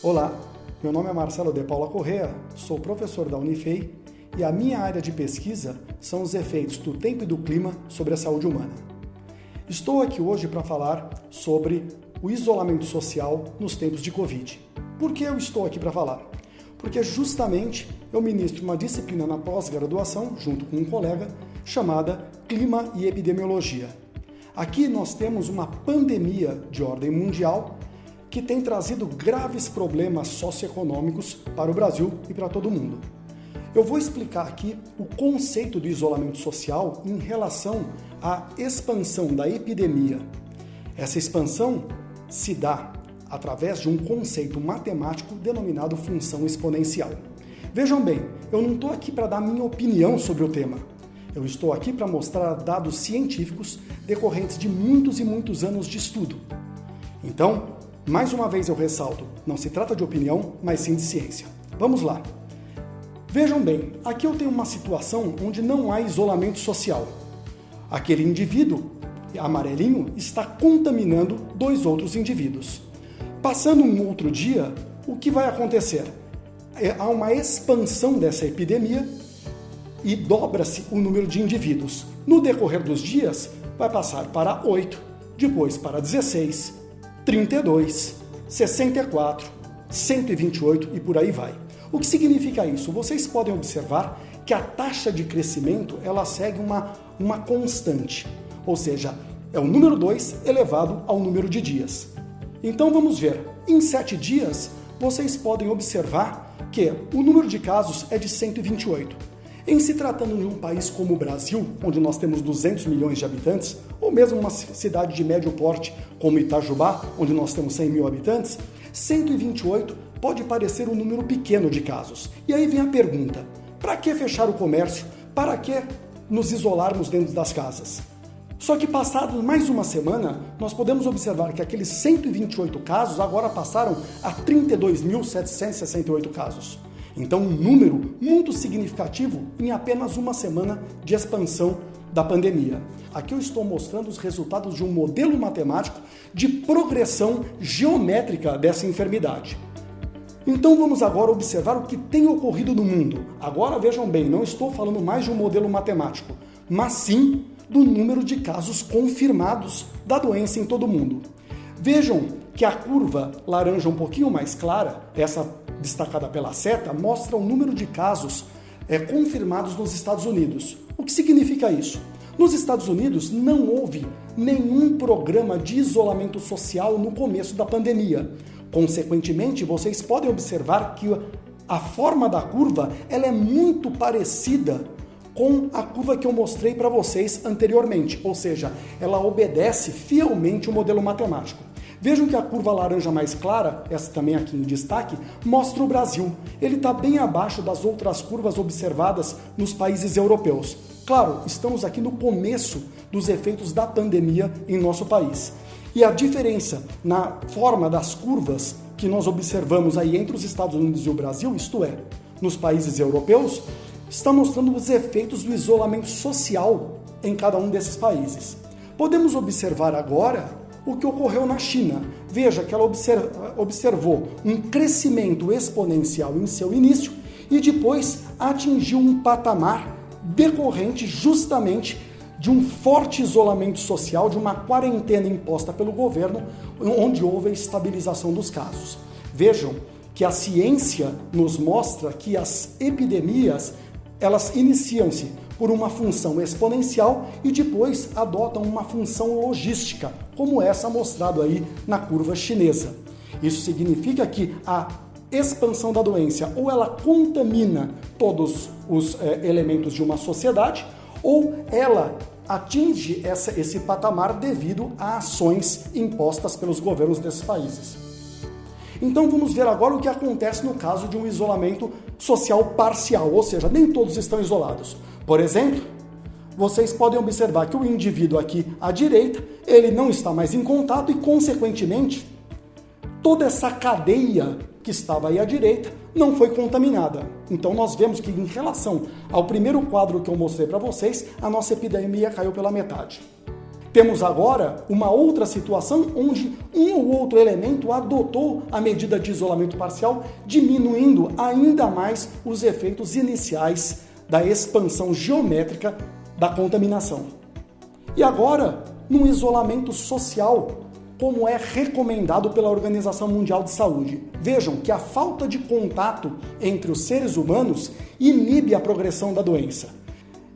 Olá, meu nome é Marcelo de Paula Correa, sou professor da Unifei e a minha área de pesquisa são os efeitos do tempo e do clima sobre a saúde humana. Estou aqui hoje para falar sobre o isolamento social nos tempos de Covid. Por que eu estou aqui para falar? Porque justamente eu ministro uma disciplina na pós-graduação, junto com um colega, chamada Clima e Epidemiologia. Aqui nós temos uma pandemia de ordem mundial que tem trazido graves problemas socioeconômicos para o Brasil e para todo mundo. Eu vou explicar aqui o conceito do isolamento social em relação à expansão da epidemia. Essa expansão se dá através de um conceito matemático denominado função exponencial. Vejam bem, eu não estou aqui para dar minha opinião sobre o tema. Eu estou aqui para mostrar dados científicos decorrentes de muitos e muitos anos de estudo. Então, mais uma vez eu ressalto, não se trata de opinião, mas sim de ciência. Vamos lá. Vejam bem, aqui eu tenho uma situação onde não há isolamento social. Aquele indivíduo, amarelinho, está contaminando dois outros indivíduos. Passando um outro dia, o que vai acontecer? Há uma expansão dessa epidemia e dobra-se o número de indivíduos. No decorrer dos dias, vai passar para 8, depois para 16, 32, 64, 128 e por aí vai. O que significa isso? Vocês podem observar que a taxa de crescimento ela segue uma constante, ou seja, é o número 2 elevado ao número de dias. Então vamos ver, em 7 dias vocês podem observar que o número de casos é de 128. Em se tratando de um país como o Brasil, onde nós temos 200 milhões de habitantes, ou mesmo uma cidade de médio porte como Itajubá, onde nós temos 100 mil habitantes, 128 pode parecer um número pequeno de casos. E aí vem a pergunta, para que fechar o comércio? Para que nos isolarmos dentro das casas? Só que passado mais uma semana, nós podemos observar que aqueles 128 casos agora passaram a 32.768 casos. Então, um número muito significativo em apenas uma semana de expansão da pandemia. Aqui eu estou mostrando os resultados de um modelo matemático de progressão geométrica dessa enfermidade. Então vamos agora observar o que tem ocorrido no mundo. Agora vejam bem, não estou falando mais de um modelo matemático, mas sim do número de casos confirmados da doença em todo o mundo. Vejam que a curva laranja um pouquinho mais clara, essa destacada pela seta, mostra o número de casos confirmados nos Estados Unidos. O que significa isso? Nos Estados Unidos não houve nenhum programa de isolamento social no começo da pandemia. Consequentemente, vocês podem observar que a forma da curva ela é muito parecida com a curva que eu mostrei para vocês anteriormente, ou seja, ela obedece fielmente o modelo matemático. Vejam que a curva laranja mais clara, essa também aqui em destaque, mostra o Brasil. Ele está bem abaixo das outras curvas observadas nos países europeus. Claro, estamos aqui no começo dos efeitos da pandemia em nosso país. E a diferença na forma das curvas que nós observamos aí entre os Estados Unidos e o Brasil, isto é, nos países europeus, está mostrando os efeitos do isolamento social em cada um desses países. Podemos observar agora o que ocorreu na China. Veja que ela observou um crescimento exponencial em seu início e depois atingiu um patamar decorrente justamente de um forte isolamento social, de uma quarentena imposta pelo governo, onde houve a estabilização dos casos. Vejam que a ciência nos mostra que as epidemias elas iniciam-se por uma função exponencial e depois adotam uma função logística, como essa mostrada aí na curva chinesa. Isso significa que a expansão da doença ou ela contamina todos os elementos de uma sociedade ou ela atinge esse patamar devido a ações impostas pelos governos desses países. Então vamos ver agora o que acontece no caso de um isolamento social parcial, ou seja, nem todos estão isolados. Por exemplo, vocês podem observar que o indivíduo aqui à direita, ele não está mais em contato e, consequentemente, toda essa cadeia que estava aí à direita não foi contaminada. Então nós vemos que em relação ao primeiro quadro que eu mostrei para vocês, a nossa epidemia caiu pela metade. Temos agora uma outra situação onde um ou outro elemento adotou a medida de isolamento parcial, diminuindo ainda mais os efeitos iniciais da expansão geométrica da contaminação. E agora, num isolamento social, como é recomendado pela Organização Mundial de Saúde. Vejam que a falta de contato entre os seres humanos inibe a progressão da doença.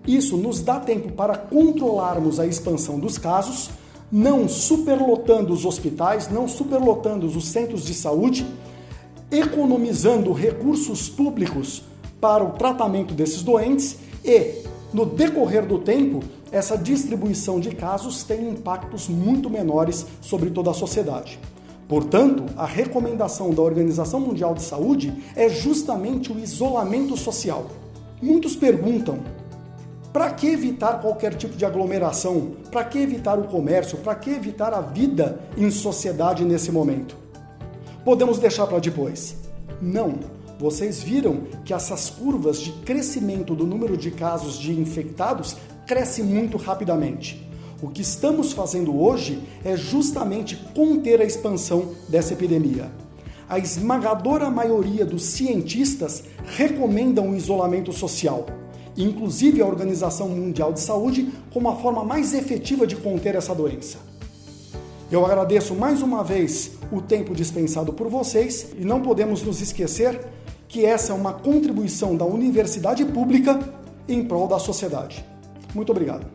Isso nos dá tempo para controlarmos a expansão dos casos, não superlotando os hospitais, não superlotando os centros de saúde, economizando recursos públicos para o tratamento desses doentes e, no decorrer do tempo, essa distribuição de casos tem impactos muito menores sobre toda a sociedade. Portanto, a recomendação da Organização Mundial de Saúde é justamente o isolamento social. Muitos perguntam: para que evitar qualquer tipo de aglomeração? Para que evitar o comércio? Para que evitar a vida em sociedade nesse momento? Podemos deixar para depois? Não. Vocês viram que essas curvas de crescimento do número de casos de infectados crescem muito rapidamente. O que estamos fazendo hoje é justamente conter a expansão dessa epidemia. A esmagadora maioria dos cientistas recomendam o isolamento social, inclusive a Organização Mundial de Saúde, como a forma mais efetiva de conter essa doença. Eu agradeço mais uma vez o tempo dispensado por vocês e não podemos nos esquecer que essa é uma contribuição da universidade pública em prol da sociedade. Muito obrigado.